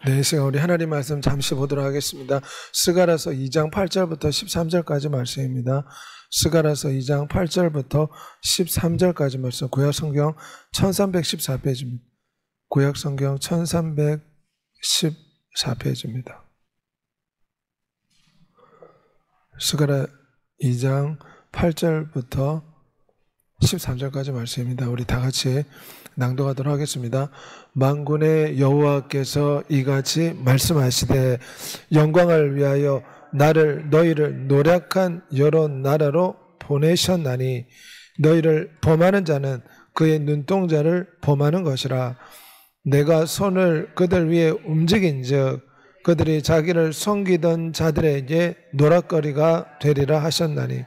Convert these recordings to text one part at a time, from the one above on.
네, 시간 우리 하나님 말씀 잠시 보도록 하겠습니다. 스가랴서 2장 8절부터 13절까지 말씀입니다. 스가랴서 2장 8절부터 13절까지 말씀, 구약성경 1314페이지입니다. 구약성경 1314페이지입니다. 스가랴 2장 8절부터 13절까지 말씀입니다. 우리 다 같이 낭독하도록 하겠습니다. 만군의 여호와께서 이같이 말씀하시되 영광을 위하여 너희를 노력한 여러 나라로 보내셨나니 너희를 범하는 자는 그의 눈동자를 범하는 것이라. 내가 손을 그들 위에 움직인즉 그들이 자기를 섬기던 자들에게 노락거리가 되리라 하셨나니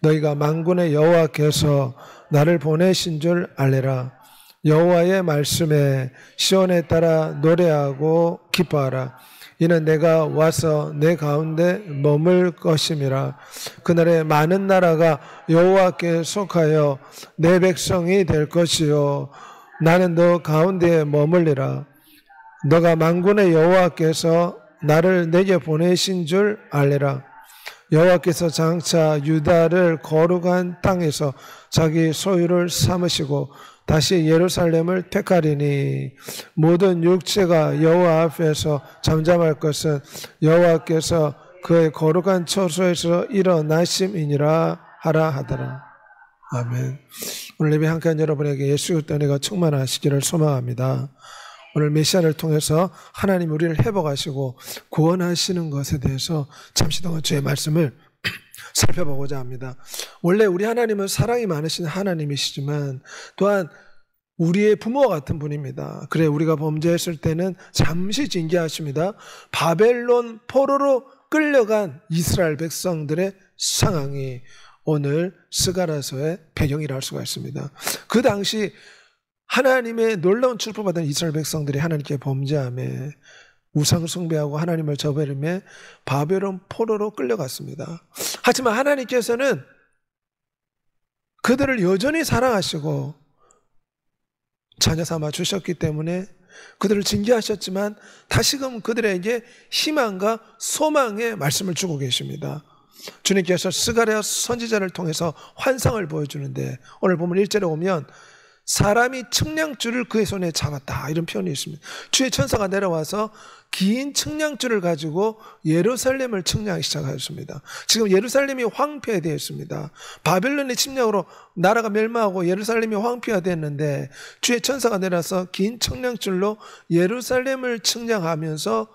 너희가 만군의 여호와께서 나를 보내신 줄 알래라. 여호와의 말씀에 시온에 따라 노래하고 기뻐하라. 이는 내가 와서 내 가운데 머물 것임이라. 그날에 많은 나라가 여호와께 속하여 내 백성이 될 것이요 나는 너 가운데에 머물리라. 너가 만군의 여호와께서 나를 내게 보내신 줄 알래라. 여호와께서 장차 유다를 거룩한 땅에서 자기 소유를 삼으시고 다시 예루살렘을 택하리니 모든 육체가 여호와 앞에서 잠잠할 것은 여호와께서 그의 거룩한 처소에서 일어나심이니라 하라 하더라. 아멘. 오늘 예배 함께한 여러분에게 예수 그리스도의 은혜가 충만하시기를 소망합니다. 오늘 메시아를 통해서 하나님 우리를 회복하시고 구원하시는 것에 대해서 잠시 동안 주의 말씀을 살펴보고자 합니다. 원래 우리 하나님은 사랑이 많으신 하나님이시지만 또한 우리의 부모와 같은 분입니다. 그래 우리가 범죄했을 때는 잠시 징계하십니다. 바벨론 포로로 끌려간 이스라엘 백성들의 상황이 오늘 스가랴서의 배경이라 할 수가 있습니다. 그 당시 하나님의 놀라운 축복받은 이스라엘 백성들이 하나님께 범죄하며 우상 숭배하고 하나님을 저버리며 바벨론 포로로 끌려갔습니다. 하지만 하나님께서는 그들을 여전히 사랑하시고 자녀 삼아 주셨기 때문에 그들을 징계하셨지만 다시금 그들에게 희망과 소망의 말씀을 주고 계십니다. 주님께서 스가랴 선지자를 통해서 환상을 보여주는데 오늘 보면 1절에 오면 사람이 측량줄을 그의 손에 잡았다 이런 표현이 있습니다. 주의 천사가 내려와서 긴 측량줄을 가지고 예루살렘을 측량하기 시작하였습니다. 지금 예루살렘이 황폐되어 있습니다. 바벨론의 침략으로 나라가 멸망하고 예루살렘이 황폐화되었는데 주의 천사가 내려와서 긴 측량줄로 예루살렘을 측량하면서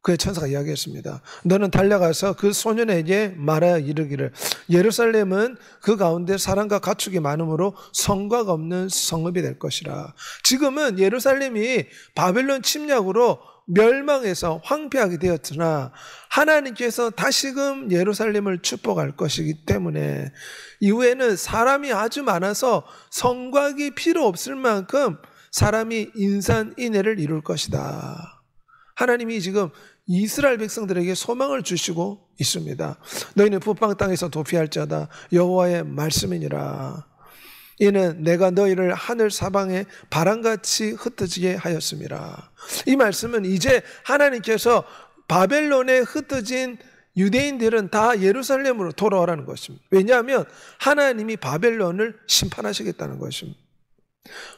그의 천사가 이야기했습니다. 너는 달려가서 그 소년에게 말하여 이르기를 예루살렘은 그 가운데 사람과 가축이 많으므로 성곽 없는 성읍이 될 것이라. 지금은 예루살렘이 바벨론 침략으로 멸망해서 황폐하게 되었으나 하나님께서 다시금 예루살렘을 축복할 것이기 때문에 이후에는 사람이 아주 많아서 성곽이 필요 없을 만큼 사람이 인산인해를 이룰 것이다. 하나님이 지금 이스라엘 백성들에게 소망을 주시고 있습니다. 너희는 북방 땅에서 도피할지어다 여호와의 말씀이니라. 이는 내가 너희를 하늘 사방에 바람같이 흩어지게 하였음이라. 이 말씀은 이제 하나님께서 바벨론에 흩어진 유대인들은 다 예루살렘으로 돌아오라는 것입니다. 왜냐하면 하나님이 바벨론을 심판하시겠다는 것입니다.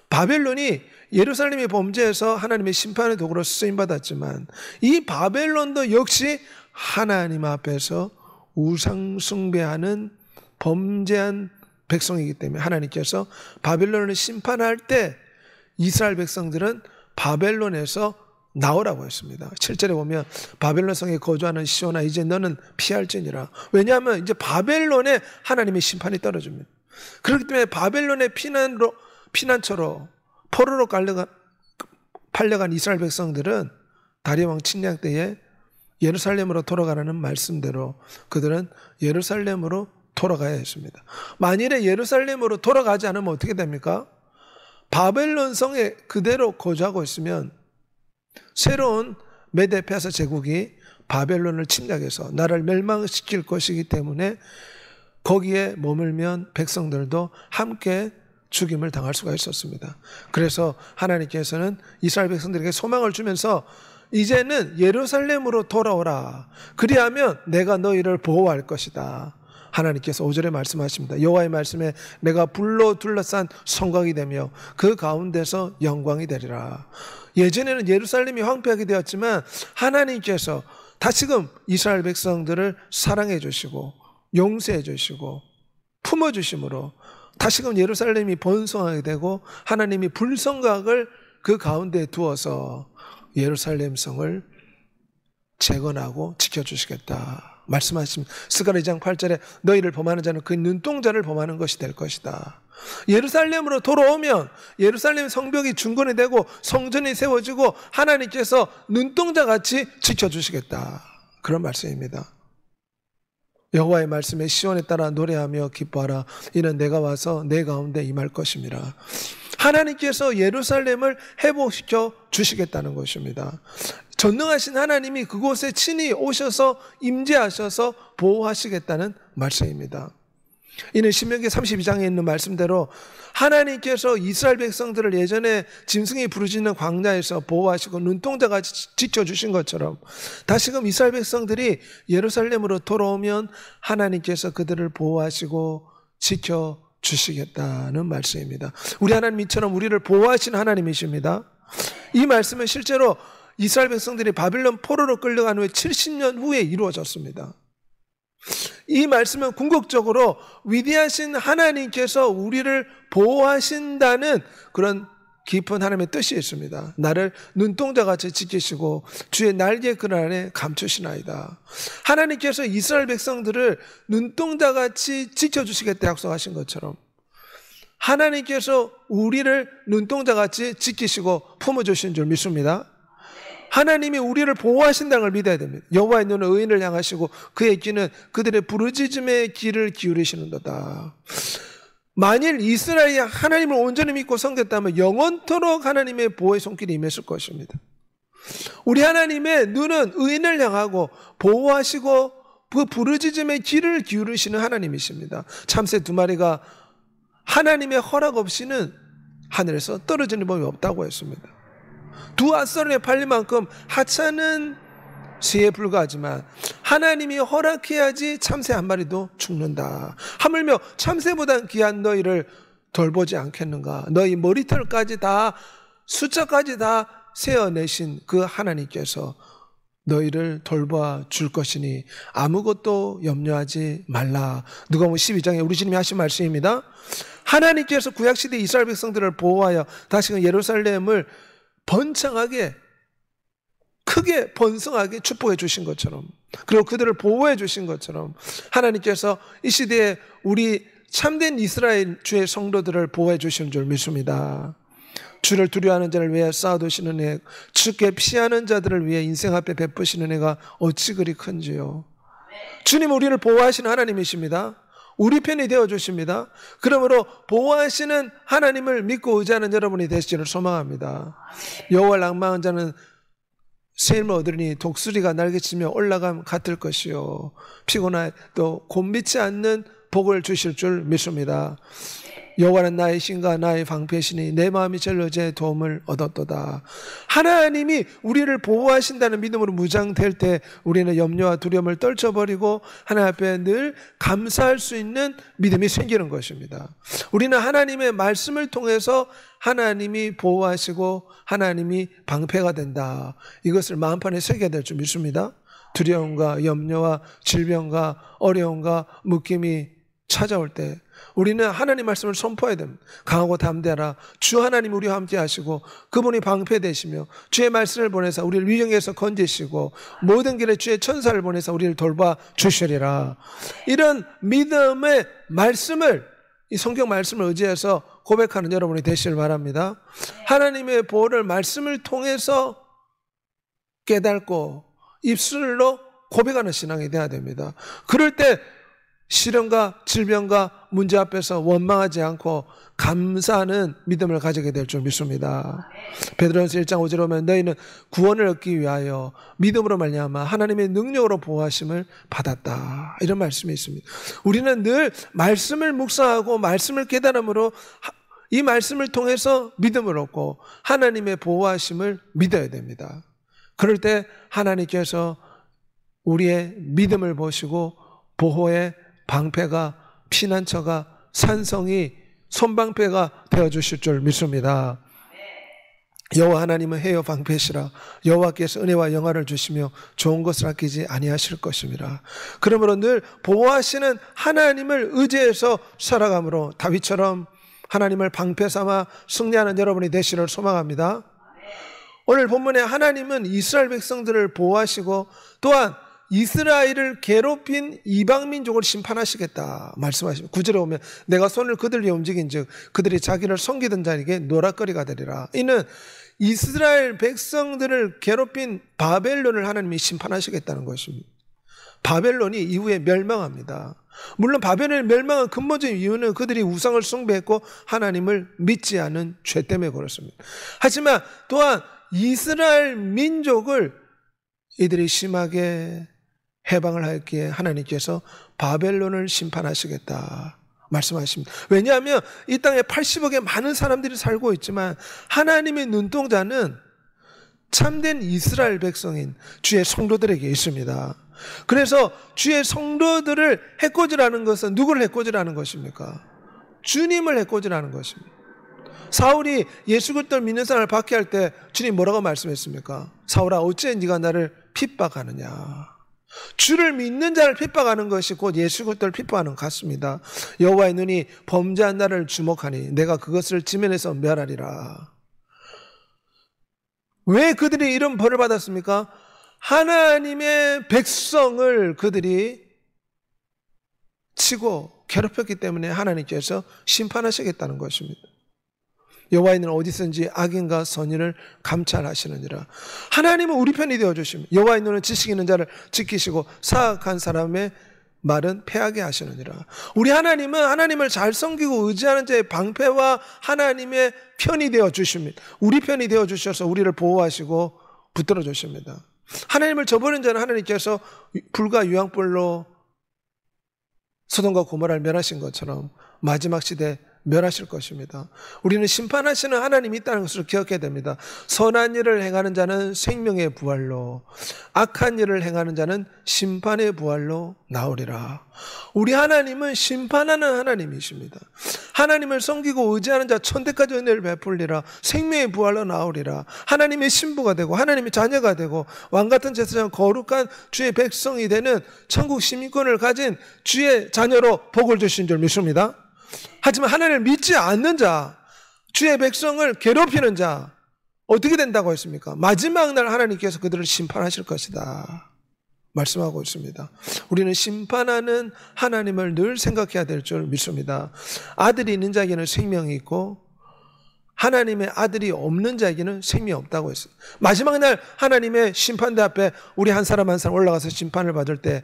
바벨론이 예루살렘이 범죄해서 하나님의 심판의 도구로 쓰임받았지만 이 바벨론도 역시 하나님 앞에서 우상 숭배하는 범죄한 백성이기 때문에 하나님께서 바벨론을 심판할 때 이스라엘 백성들은 바벨론에서 나오라고 했습니다. 7절에 보면 바벨론 성에 거주하는 시온아 이제 너는 피할지니라. 왜냐하면 이제 바벨론에 하나님의 심판이 떨어집니다. 그렇기 때문에 바벨론의 피난처로 포로로 팔려간 이스라엘 백성들은 다리왕 침략 때에 예루살렘으로 돌아가라는 말씀대로 그들은 예루살렘으로 돌아가야 했습니다. 만일에 예루살렘으로 돌아가지 않으면 어떻게 됩니까? 바벨론 성에 그대로 거주하고 있으면 새로운 메데-페르사 제국이 바벨론을 침략해서 나라를 멸망시킬 것이기 때문에 거기에 머물면 백성들도 함께 죽임을 당할 수가 있었습니다. 그래서 하나님께서는 이스라엘 백성들에게 소망을 주면서 이제는 예루살렘으로 돌아오라. 그리하면 내가 너희를 보호할 것이다. 하나님께서 5절에 말씀하십니다. 여호와의 말씀에 내가 불로 둘러싼 성곽이 되며 그 가운데서 영광이 되리라. 예전에는 예루살렘이 황폐하게 되었지만 하나님께서 다시금 이스라엘 백성들을 사랑해 주시고 용서해 주시고 품어 주심으로 다시금 예루살렘이 번성하게 되고 하나님이 불성곽을 그 가운데 두어서 예루살렘 성을 재건하고 지켜주시겠다 말씀하십니다. 스가랴 2장 8절에 너희를 범하는 자는 그 눈동자를 범하는 것이 될 것이다. 예루살렘으로 돌아오면 예루살렘 성벽이 중건이 되고 성전이 세워지고 하나님께서 눈동자같이 지켜주시겠다. 그런 말씀입니다. 여호와의 말씀에 시온에 따라 노래하며 기뻐하라. 이는 내가 와서 내 가운데 임할 것임이라. 하나님께서 예루살렘을 회복시켜 주시겠다는 것입니다. 전능하신 하나님이 그곳에 친히 오셔서 임재하셔서 보호하시겠다는 말씀입니다. 이는 신명기 32장에 있는 말씀대로 하나님께서 이스라엘 백성들을 예전에 짐승이 부르짖는 광야에서 보호하시고 눈동자같이 지켜주신 것처럼 다시금 이스라엘 백성들이 예루살렘으로 돌아오면 하나님께서 그들을 보호하시고 지켜주시겠다는 말씀입니다. 우리 하나님 이처럼 우리를 보호하시는 하나님이십니다. 이 말씀은 실제로 이스라엘 백성들이 바빌론 포로로 끌려간 후에 70년 후에 이루어졌습니다. 이 말씀은 궁극적으로 위대하신 하나님께서 우리를 보호하신다는 그런 깊은 하나님의 뜻이 있습니다. 나를 눈동자같이 지키시고 주의 날개 그늘 안에 감추시나이다. 하나님께서 이스라엘 백성들을 눈동자같이 지켜주시겠다 약속하신 것처럼 하나님께서 우리를 눈동자같이 지키시고 품어주신 줄 믿습니다. 하나님이 우리를 보호하신다는 걸 믿어야 됩니다. 여호와의 눈은 의인을 향하시고 그의 귀는 그들의 부르짖음의 귀를 기울이시는도다. 만일 이스라엘이 하나님을 온전히 믿고 섬겼다면 영원토록 하나님의 보호의 손길이 임했을 것입니다. 우리 하나님의 눈은 의인을 향하고 보호하시고 그 부르짖음의 귀를 기울이시는 하나님이십니다. 참새 2마리가 하나님의 허락 없이는 하늘에서 떨어지는 법이 없다고 했습니다. 두 앗서름에 팔릴 만큼 하찮은 새에 불과하지만 하나님이 허락해야지 참새 한 마리도 죽는다. 하물며 참새보다 귀한 너희를 돌보지 않겠는가. 너희 머리털까지 다 숫자까지 다 세어내신 그 하나님께서 너희를 돌봐 줄 것이니 아무것도 염려하지 말라. 누가복음 12장에 우리 주님이 하신 말씀입니다. 하나님께서 구약시대 이스라엘 백성들을 보호하여 다시금 예루살렘을 번창하게 크게 번성하게 축복해 주신 것처럼 그리고 그들을 보호해 주신 것처럼 하나님께서 이 시대에 우리 참된 이스라엘 주의 성도들을 보호해 주시는 줄 믿습니다. 주를 두려워하는 자를 위해 쌓아두시는 애, 주께 피하는 자들을 위해 인생 앞에 베푸시는 애가 어찌 그리 큰지요. 주님 우리를 보호하시는 하나님이십니다. 우리 편이 되어주십니다. 그러므로 보호하시는 하나님을 믿고 의지하는 여러분이 되시기를 소망합니다. 여호와를 앙망하는 자는 새 힘을 얻으리니 독수리가 날개치며 올라감 같을 것이요 피곤하여 또 곤비치 않는 복을 주실 줄 믿습니다. 여호와는 나의 신과 나의 방패시니 내 마음이 절로 제 도움을 얻었도다. 하나님이 우리를 보호하신다는 믿음으로 무장될 때 우리는 염려와 두려움을 떨쳐버리고 하나님 앞에 늘 감사할 수 있는 믿음이 생기는 것입니다. 우리는 하나님의 말씀을 통해서 하나님이 보호하시고 하나님이 방패가 된다. 이것을 마음판에 새겨야 될 줄 믿습니다. 두려움과 염려와 질병과 어려움과 묶임이 찾아올 때 우리는 하나님 말씀을 선포해야 됩니다. 강하고 담대하라. 주 하나님 우리와 함께 하시고 그분이 방패 되시며 주의 말씀을 보내서 우리를 위경에서 건지시고 모든 길에 주의 천사를 보내서 우리를 돌봐 주시리라. 이런 믿음의 말씀을 이 성경 말씀을 의지해서 고백하는 여러분이 되시길 바랍니다. 하나님의 보호를 말씀을 통해서 깨닫고 입술로 고백하는 신앙이 돼야 됩니다. 그럴 때 시련과 질병과 문제 앞에서 원망하지 않고 감사하는 믿음을 가지게 될 줄 믿습니다. 베드로전서 1장 5절에 보면 너희는 구원을 얻기 위하여 믿음으로 말미암아 하나님의 능력으로 보호하심을 받았다. 이런 말씀이 있습니다. 우리는 늘 말씀을 묵상하고 말씀을 깨달음으로 이 말씀을 통해서 믿음을 얻고 하나님의 보호하심을 믿어야 됩니다. 그럴 때 하나님께서 우리의 믿음을 보시고 보호의 방패가, 피난처가, 산성이, 손방패가 되어주실 줄 믿습니다. 여호와 하나님은 해요 방패시라. 여호와께서 은혜와 영화를 주시며 좋은 것을 아끼지 아니하실 것입니다. 그러므로 늘 보호하시는 하나님을 의지해서 살아감으로 다윗처럼 하나님을 방패 삼아 승리하는 여러분이 되시를 소망합니다. 오늘 본문에 하나님은 이스라엘 백성들을 보호하시고 또한 이스라엘을 괴롭힌 이방민족을 심판하시겠다 말씀하십니다. 9절에 오면 내가 손을 그들 위에 움직인 즉 그들이 자기를 섬기던 자에게 노략거리가 되리라. 이는 이스라엘 백성들을 괴롭힌 바벨론을 하나님이 심판하시겠다는 것입니다. 바벨론이 이후에 멸망합니다. 물론 바벨론의 멸망한 근본적인 이유는 그들이 우상을 숭배했고 하나님을 믿지 않은 죄 때문에 그렇습니다. 하지만 또한 이스라엘 민족을 이들이 심하게 해방을 하였기에 하나님께서 바벨론을 심판하시겠다 말씀하십니다. 왜냐하면 이 땅에 80억의 많은 사람들이 살고 있지만 하나님의 눈동자는 참된 이스라엘 백성인 주의 성도들에게 있습니다. 그래서 주의 성도들을 해코지라는 것은 누구를 해코지라는 것입니까? 주님을 해코지라는 것입니다. 사울이 예수 그리스도를 믿는 사람을 박해할 때 주님 뭐라고 말씀했습니까? 사울아 어찌 네가 나를 핍박하느냐. 주를 믿는 자를 핍박하는 것이 곧 예수 그리스도를 핍박하는 것 같습니다. 여호와의 눈이 범죄한 나를 주목하니 내가 그것을 지면에서 멸하리라. 왜 그들이 이런 벌을 받았습니까? 하나님의 백성을 그들이 치고 괴롭혔기 때문에 하나님께서 심판하시겠다는 것입니다. 여호와의 눈은 어디선지 악인과 선인을 감찰하시느니라. 하나님은 우리 편이 되어주십니다. 여호와의 눈은 지식 있는 자를 지키시고 사악한 사람의 말은 패하게 하시느니라. 우리 하나님은 하나님을 잘 섬기고 의지하는 자의 방패와 하나님의 편이 되어주십니다. 우리 편이 되어주셔서 우리를 보호하시고 붙들어 주십니다. 하나님을 저버린 자는 하나님께서 불과 유황불로 소돔과 고모라를 멸하신 것처럼 마지막 시대 멸하실 것입니다. 우리는 심판하시는 하나님이 있다는 것을 기억해야 됩니다. 선한 일을 행하는 자는 생명의 부활로, 악한 일을 행하는 자는 심판의 부활로 나오리라. 우리 하나님은 심판하는 하나님이십니다. 하나님을 섬기고 의지하는 자 천대까지 은혜를 베풀리라. 생명의 부활로 나오리라. 하나님의 신부가 되고 하나님의 자녀가 되고 왕같은 제사장 거룩한 주의 백성이 되는 천국 시민권을 가진 주의 자녀로 복을 주신 줄 믿습니다. 하지만 하나님을 믿지 않는 자, 주의 백성을 괴롭히는 자 어떻게 된다고 했습니까? 마지막 날 하나님께서 그들을 심판하실 것이다 말씀하고 있습니다. 우리는 심판하는 하나님을 늘 생각해야 될 줄 믿습니다. 아들이 있는 자에게는 생명이 있고 하나님의 아들이 없는 자에게는 생명이 없다고 했어요. 마지막 날 하나님의 심판대 앞에 우리 한 사람 한 사람 올라가서 심판을 받을 때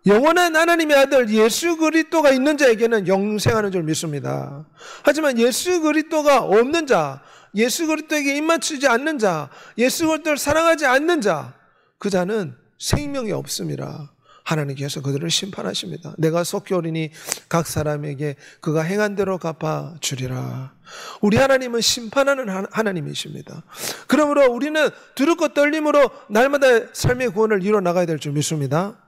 영원한 하나님의 아들 예수 그리스도가 있는 자에게는 영생하는 줄 믿습니다. 하지만 예수 그리스도가 없는 자, 예수 그리스도에게 입맞추지 않는 자, 예수 그리스도를 사랑하지 않는 자, 그 자는 생명이 없습니다. 하나님께서 그들을 심판하십니다. 내가 속히 오리니 각 사람에게 그가 행한 대로 갚아 주리라. 우리 하나님은 심판하는 하나님이십니다. 그러므로 우리는 두렵고 떨림으로 날마다 삶의 구원을 이뤄 나가야 될 줄 믿습니다.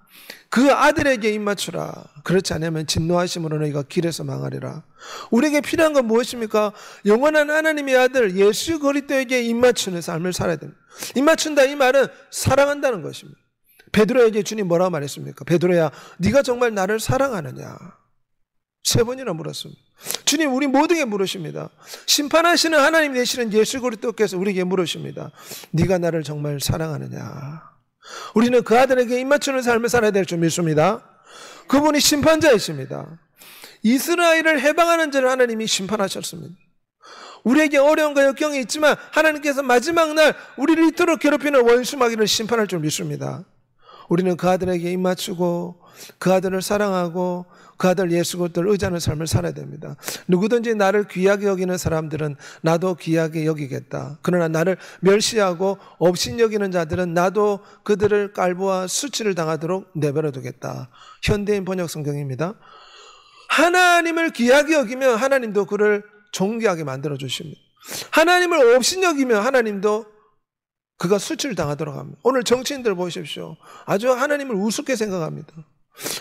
그 아들에게 입맞추라. 그렇지 않으면 진노하심으로 너희가 길에서 망하리라. 우리에게 필요한 건 무엇입니까? 영원한 하나님의 아들 예수 그리스도에게 입맞추는 삶을 살아야 됩니다. 입맞춘다 이 말은 사랑한다는 것입니다. 베드로에게 주님 뭐라고 말했습니까? 베드로야 네가 정말 나를 사랑하느냐? 3번이나 물었습니다. 주님 우리 모두에게 물으십니다. 심판하시는 하나님 되시는 예수 그리스도께서 우리에게 물으십니다. 네가 나를 정말 사랑하느냐? 우리는 그 아들에게 입맞추는 삶을 살아야 될 줄 믿습니다. 그분이 심판자이십니다. 이스라엘을 해방하는 자를 하나님이 심판하셨습니다. 우리에게 어려움과 역경이 있지만 하나님께서 마지막 날 우리를 이토록 괴롭히는 원수 마귀를 심판할 줄 믿습니다. 우리는 그 아들에게 입맞추고 그 아들을 사랑하고 그 아들 예수 그리스도를 의지하는 삶을 살아야 됩니다. 누구든지 나를 귀하게 여기는 사람들은 나도 귀하게 여기겠다. 그러나 나를 멸시하고 업신여기는 자들은 나도 그들을 깔보와 수치를 당하도록 내버려 두겠다. 현대인 번역 성경입니다. 하나님을 귀하게 여기면 하나님도 그를 존귀하게 만들어 주십니다. 하나님을 업신여기면 하나님도 그가 수치를 당하도록 합니다. 오늘 정치인들 보십시오. 아주 하나님을 우습게 생각합니다.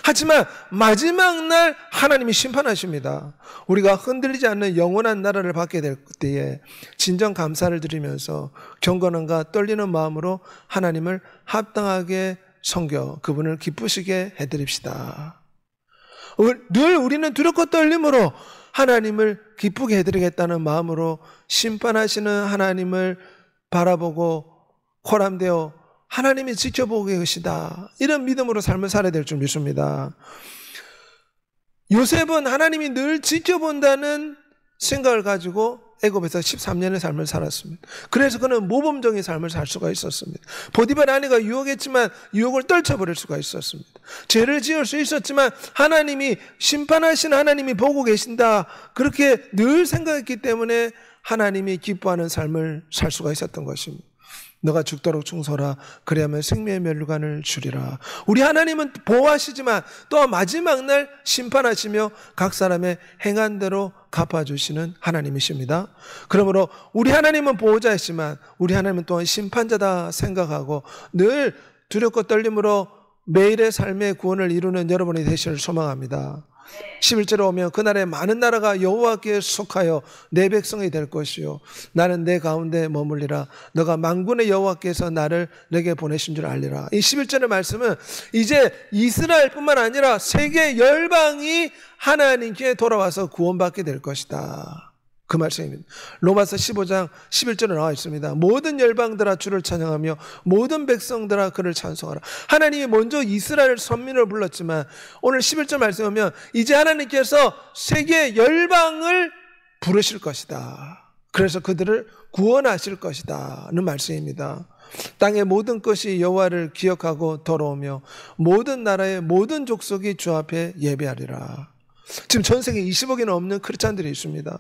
하지만 마지막 날 하나님이 심판하십니다. 우리가 흔들리지 않는 영원한 나라를 받게 될 때에 진정 감사를 드리면서 경건함과 떨리는 마음으로 하나님을 합당하게 섬겨 그분을 기쁘시게 해드립시다. 늘 우리는 두렵고 떨림으로 하나님을 기쁘게 해드리겠다는 마음으로 심판하시는 하나님을 바라보고 코람되어 하나님이 지켜보고 계시다, 이런 믿음으로 삶을 살아야 될 줄 믿습니다. 요셉은 하나님이 늘 지켜본다는 생각을 가지고 애굽에서 13년의 삶을 살았습니다. 그래서 그는 모범적인 삶을 살 수가 있었습니다. 보디발 아내가 유혹했지만 유혹을 떨쳐버릴 수가 있었습니다. 죄를 지을 수 있었지만 하나님이 심판하신 하나님이 보고 계신다, 그렇게 늘 생각했기 때문에 하나님이 기뻐하는 삶을 살 수가 있었던 것입니다. 너가 죽도록 충성하라, 그래야만 생명의 면류관을 주리라. 우리 하나님은 보호하시지만 또 마지막 날 심판하시며 각 사람의 행한 대로 갚아주시는 하나님이십니다. 그러므로 우리 하나님은 보호자이지만 우리 하나님은 또한 심판자다 생각하고 늘 두렵고 떨림으로 매일의 삶의 구원을 이루는 여러분이 되시를 소망합니다. 11절에 오면 그날에 많은 나라가 여호와께 속하여 내 백성이 될 것이요 나는 내 가운데 머물리라. 너가 만군의 여호와께서 나를 내게 보내신 줄 알리라. 이 11절의 말씀은 이제 이스라엘뿐만 아니라 세계 열방이 하나님께 돌아와서 구원받게 될 것이다, 그 말씀입니다. 로마서 15장 11절에 나와 있습니다. 모든 열방들아 주를 찬양하며 모든 백성들아 그를 찬송하라. 하나님이 먼저 이스라엘 선민을 불렀지만 오늘 11절 말씀에 보면 이제 하나님께서 세계 열방을 부르실 것이다. 그래서 그들을 구원하실 것이다는 말씀입니다. 땅의 모든 것이 여호와를 기억하고 돌아오며 모든 나라의 모든 족속이 주 앞에 예배하리라. 지금 전 세계 20억이 넘는 크리스찬들이 있습니다.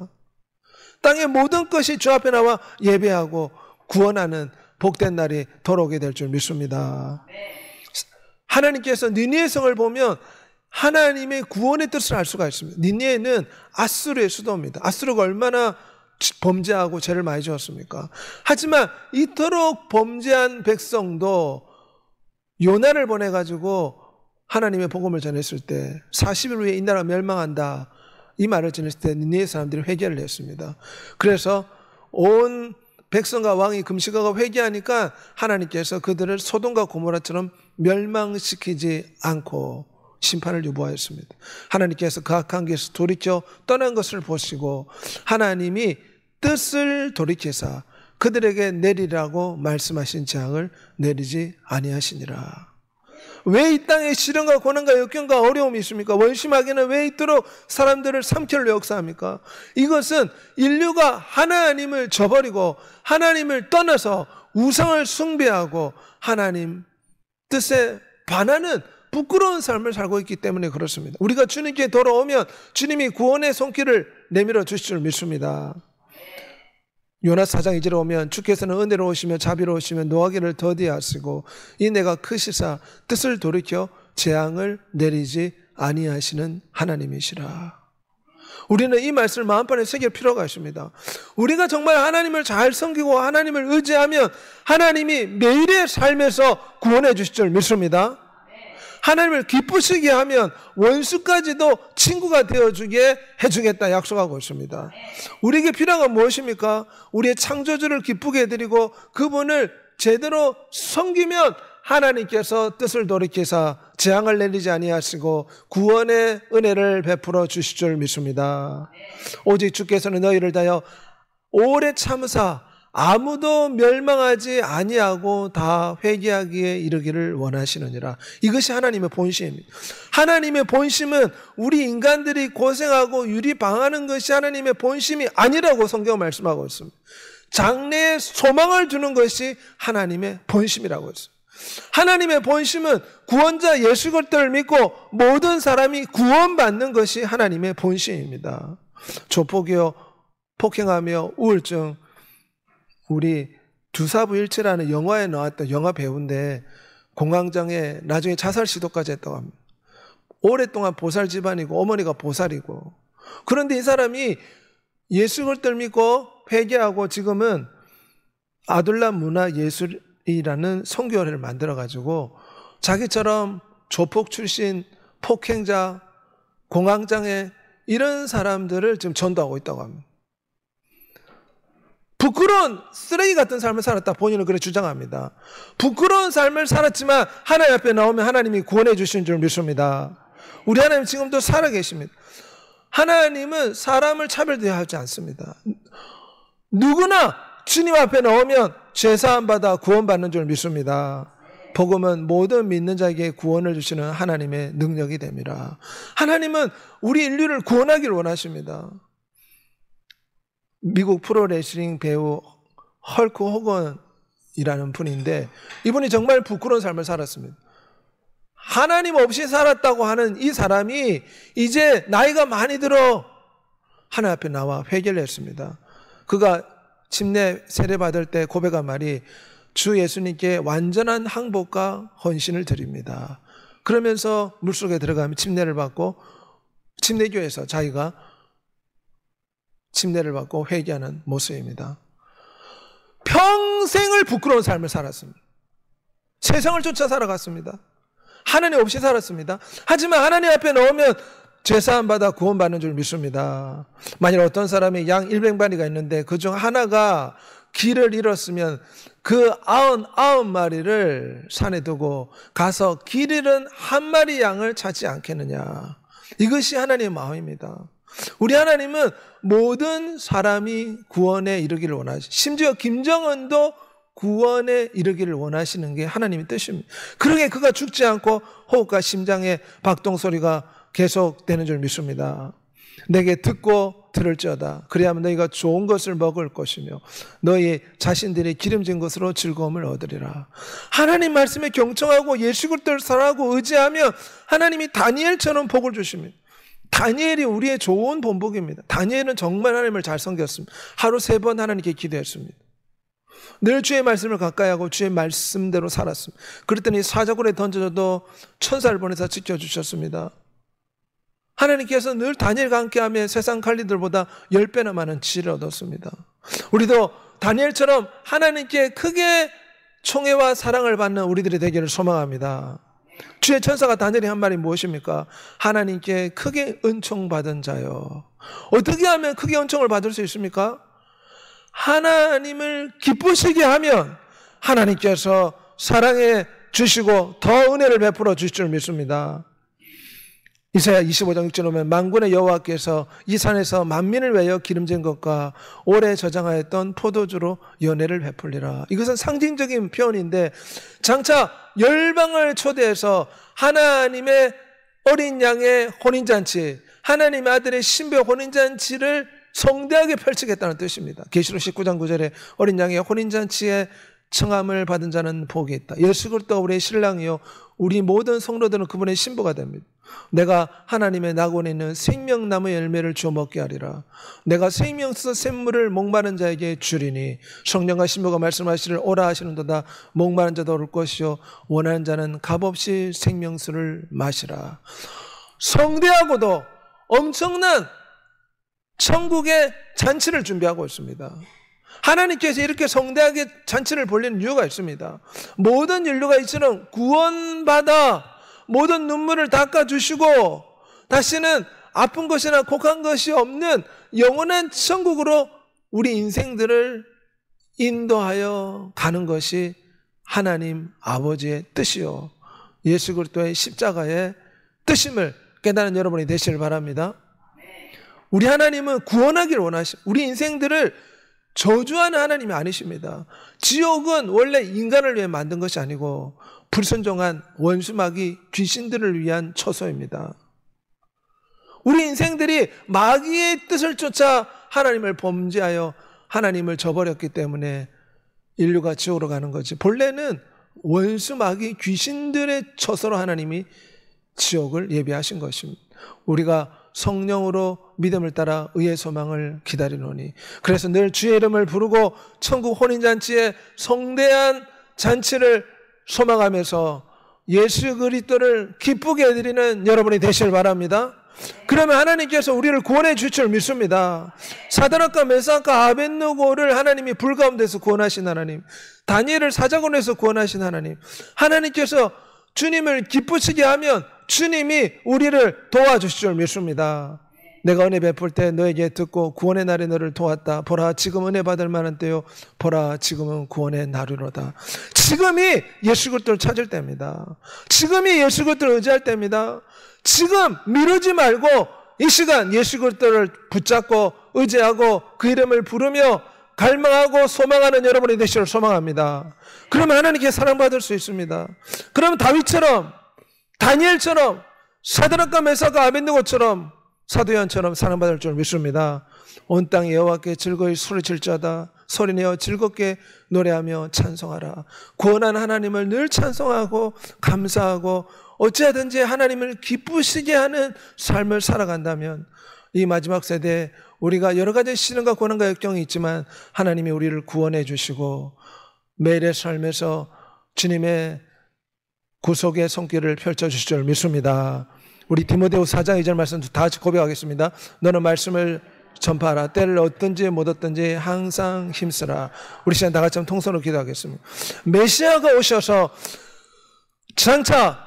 땅의 모든 것이 주 앞에 나와 예배하고 구원하는 복된 날이 돌아오게 될 줄 믿습니다. 하나님께서 니느웨 성을 보면 하나님의 구원의 뜻을 알 수가 있습니다. 니느웨는 아수르의 수도입니다. 아수르가 얼마나 범죄하고 죄를 많이 지었습니까? 하지만 이토록 범죄한 백성도 요나를 보내가지고 하나님의 복음을 전했을 때 40일 후에 이 나라가 멸망한다, 이 말을 전했을 때 니느웨 사람들이 회개를 했습니다. 그래서 온 백성과 왕이 금식하고 회개하니까 하나님께서 그들을 소돔과 고모라처럼 멸망시키지 않고 심판을 유보하였습니다. 하나님께서 그 악한 길에서 돌이켜 떠난 것을 보시고 하나님이 뜻을 돌이켜서 그들에게 내리라고 말씀하신 재앙을 내리지 아니하시니라. 왜 이 땅에 시련과 고난과 역경과 어려움이 있습니까? 원심하게는 왜 이토록 사람들을 삼켜를 역사합니까? 이것은 인류가 하나님을 저버리고 하나님을 떠나서 우상을 숭배하고 하나님 뜻에 반하는 부끄러운 삶을 살고 있기 때문에 그렇습니다. 우리가 주님께 돌아오면 주님이 구원의 손길을 내밀어 주실 줄 믿습니다. 요나 4장 2절에 오면 주께서는 은혜로우시며 자비로우시며 노하기를 더디하시고 이내가 크시사 뜻을 돌이켜 재앙을 내리지 아니하시는 하나님이시라. 우리는 이 말씀을 마음판에 새길 필요가 있습니다. 우리가 정말 하나님을 잘 섬기고 하나님을 의지하면 하나님이 매일의 삶에서 구원해 주실 줄 믿습니다. 하나님을 기쁘시게 하면 원수까지도 친구가 되어주게 해주겠다 약속하고 있습니다. 우리에게 필요한 건 무엇입니까? 우리의 창조주를 기쁘게 해드리고 그분을 제대로 섬기면 하나님께서 뜻을 돌이켜서 재앙을 내리지 아니하시고 구원의 은혜를 베풀어 주실 줄 믿습니다. 오직 주께서는 너희를 다하여 오래 참으사 아무도 멸망하지 아니하고 다 회개하기에 이르기를 원하시느니라. 이것이 하나님의 본심입니다. 하나님의 본심은 우리 인간들이 고생하고 유리방하는 것이 하나님의 본심이 아니라고 성경 말씀하고 있습니다. 장래에 소망을 주는 것이 하나님의 본심이라고 했습니다. 하나님의 본심은 구원자 예수 그리스도를 믿고 모든 사람이 구원받는 것이 하나님의 본심입니다. 조폭이요, 폭행하며 우울증, 우리 두사부일체라는 영화에 나왔던 영화 배우인데 공황장애 나중에 자살 시도까지 했다고 합니다. 오랫동안 보살 집안이고 어머니가 보살이고, 그런데 이 사람이 예수 그리스도를 믿고 회개하고 지금은 아둘람 문화 예술 선교회를 만들어가지고 자기처럼 조폭 출신, 폭행자, 공황장애 이런 사람들을 지금 전도하고 있다고 합니다. 부끄러운 쓰레기 같은 삶을 살았다 본인은 그렇게 주장합니다. 부끄러운 삶을 살았지만 하나님 앞에 나오면 하나님이 구원해 주시는 줄 믿습니다. 우리 하나님 지금도 살아계십니다. 하나님은 사람을 차별대하지 않습니다. 누구나 주님 앞에 나오면 죄사함 받아 구원받는 줄 믿습니다. 복음은 모든 믿는 자에게 구원을 주시는 하나님의 능력이 됩니다. 하나님은 우리 인류를 구원하기를 원하십니다. 미국 프로레슬링 배우 헐크 호건이라는 분인데 이분이 정말 부끄러운 삶을 살았습니다. 하나님 없이 살았다고 하는 이 사람이 이제 나이가 많이 들어 하나님 앞에 나와 회개를 했습니다. 그가 침례 세례받을 때 고백한 말이 주 예수님께 완전한 항복과 헌신을 드립니다. 그러면서 물속에 들어가면 침례를 받고 침례교회에서 자기가 침례를 받고 회개하는 모습입니다. 평생을 부끄러운 삶을 살았습니다. 세상을 쫓아 살아갔습니다. 하나님 없이 살았습니다. 하지만 하나님 앞에 나오면 죄사함 받아 구원받는 줄 믿습니다. 만일 어떤 사람이 양 100마리가 있는데 그중 하나가 길을 잃었으면 그 99마리를 산에 두고 가서 길 잃은 한 마리 양을 찾지 않겠느냐. 이것이 하나님의 마음입니다. 우리 하나님은 모든 사람이 구원에 이르기를 원하시, 심지어 김정은도 구원에 이르기를 원하시는 게 하나님의 뜻입니다. 그러게 그가 죽지 않고 호흡과 심장의 박동 소리가 계속되는 줄 믿습니다. 내게 듣고 들을지어다. 그리하면 너희가 좋은 것을 먹을 것이며 너희 자신들이 기름진 것으로 즐거움을 얻으리라. 하나님 말씀에 경청하고 예수 그리스도를 사랑하고 의지하면 하나님이 다니엘처럼 복을 주십니다. 다니엘이 우리의 좋은 본보기입니다. 다니엘은 정말 하나님을 잘 섬겼습니다. 하루 3번 하나님께 기도했습니다. 늘 주의 말씀을 가까이 하고 주의 말씀대로 살았습니다. 그랬더니 사자굴에 던져져도 천사를 보내서 지켜주셨습니다. 하나님께서 늘 다니엘과 함께하며 세상 관리들보다 10배나 많은 지혜를 얻었습니다. 우리도 다니엘처럼 하나님께 크게 총애와 사랑을 받는 우리들이 되기를 소망합니다. 주의 천사가 다니엘이 한 말이 무엇입니까? 하나님께 크게 은총받은 자요. 어떻게 하면 크게 은총을 받을 수 있습니까? 하나님을 기쁘시게 하면 하나님께서 사랑해 주시고 더 은혜를 베풀어 주실 줄 믿습니다. 이사야 25장 6절에 보면 만군의 여호와께서 이 산에서 만민을 위하여 기름진 것과 오래 저장하였던 포도주로 연회를 베풀리라. 이것은 상징적인 표현인데 장차 열방을 초대해서 하나님의 어린 양의 혼인잔치, 하나님의 아들의 신부의 혼인잔치를 성대하게 펼치겠다는 뜻입니다. 계시록 19장 9절에 어린 양의 혼인잔치에 청함을 받은 자는 복이 있다. 예수 그리스도 우리의 신랑이요 우리 모든 성도들은 그분의 신부가 됩니다. 내가 하나님의 낙원에 있는 생명나무 열매를 주어 먹게 하리라. 내가 생명수 샘물을 목마른 자에게 주리니 성령과 신부가 말씀하시를 오라 하시는도다. 목마른 자도 올 것이요 원하는 자는 값없이 생명수를 마시라. 성대하고도 엄청난 천국의 잔치를 준비하고 있습니다. 하나님께서 이렇게 성대하게 잔치를 벌리는 이유가 있습니다. 모든 인류가 이처럼 구원받아 모든 눈물을 닦아주시고 다시는 아픈 것이나 곡한 것이 없는 영원한 천국으로 우리 인생들을 인도하여 가는 것이 하나님 아버지의 뜻이요 예수 그리스도의 십자가의 뜻임을 깨달은 여러분이 되시길 바랍니다. 우리 하나님은 구원하기를 원하십니다. 우리 인생들을 저주하는 하나님이 아니십니다. 지옥은 원래 인간을 위해 만든 것이 아니고 불순종한 원수마귀 귀신들을 위한 처소입니다. 우리 인생들이 마귀의 뜻을 쫓아 하나님을 범죄하여 하나님을 저버렸기 때문에 인류가 지옥으로 가는 거지. 본래는 원수마귀 귀신들의 처소로 하나님이 지옥을 예비하신 것입니다. 우리가 성령으로 믿음을 따라 의의 소망을 기다리노니 그래서 늘 주의 이름을 부르고 천국 혼인잔치에 성대한 잔치를 소망하면서 예수 그리스도를 기쁘게 해드리는 여러분이 되시길 바랍니다. 그러면 하나님께서 우리를 구원해 줄 줄 믿습니다. 사드락과 메삭과 아벳느고를 하나님이 불 가운데서 구원하신 하나님, 다니엘을 사자굴에서 구원하신 하나님, 하나님께서 주님을 기쁘시게 하면 주님이 우리를 도와주실 줄 믿습니다. 내가 은혜 베풀 때 너에게 듣고 구원의 날에 너를 도왔다. 보라, 지금 은혜 받을 만한 때요. 보라, 지금은 구원의 날이로다. 지금이 예수 그리스도를 찾을 때입니다. 지금이 예수 그리스도를 의지할 때입니다. 지금 미루지 말고 이 시간 예수 그리스도를 붙잡고 의지하고 그 이름을 부르며 갈망하고 소망하는 여러분이 되시기를 소망합니다. 그러면 하나님께 사랑받을 수 있습니다. 그러면 다윗처럼, 다니엘처럼, 사드락과 메삭과 아벳느고처럼, 사도 요한처럼 사랑받을 줄 믿습니다. 온 땅에 여호와께 즐거이 소리칠 자다. 소리내어 즐겁게 노래하며 찬송하라. 구원한 하나님을 늘 찬송하고 감사하고 어찌하든지 하나님을 기쁘시게 하는 삶을 살아간다면 이 마지막 세대에 우리가 여러 가지 시련과 고난과 역경이 있지만 하나님이 우리를 구원해 주시고 매일의 삶에서 주님의 구속의 손길을 펼쳐주실 줄 믿습니다. 우리 디모데후서 4장 2절 말씀 다 같이 고백하겠습니다. 너는 말씀을 전파하라. 때를 얻든지 못 얻든지 항상 힘쓰라. 우리 시간 다 같이 한번 통성으로 기도하겠습니다. 메시아가 오셔서 장차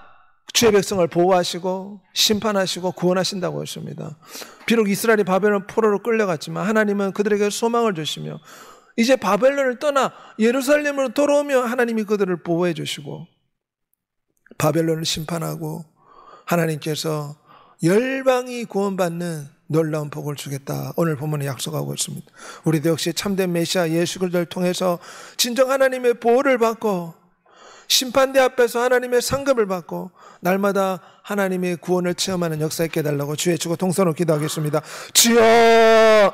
주의 백성을 보호하시고 심판하시고 구원하신다고 했습니다. 비록 이스라엘이 바벨론 포로로 끌려갔지만 하나님은 그들에게 소망을 주시며 이제 바벨론을 떠나 예루살렘으로 돌아오며 하나님이 그들을 보호해 주시고 바벨론을 심판하고 하나님께서 열방이 구원받는 놀라운 복을 주겠다. 오늘 본문에 약속하고 있습니다. 우리도 역시 참된 메시아 예수 그리스도를 통해서 진정 하나님의 보호를 받고 심판대 앞에서 하나님의 상급을 받고 날마다 하나님의 구원을 체험하는 역사 있게 해달라고 주의 주고 동서로 기도하겠습니다. 주여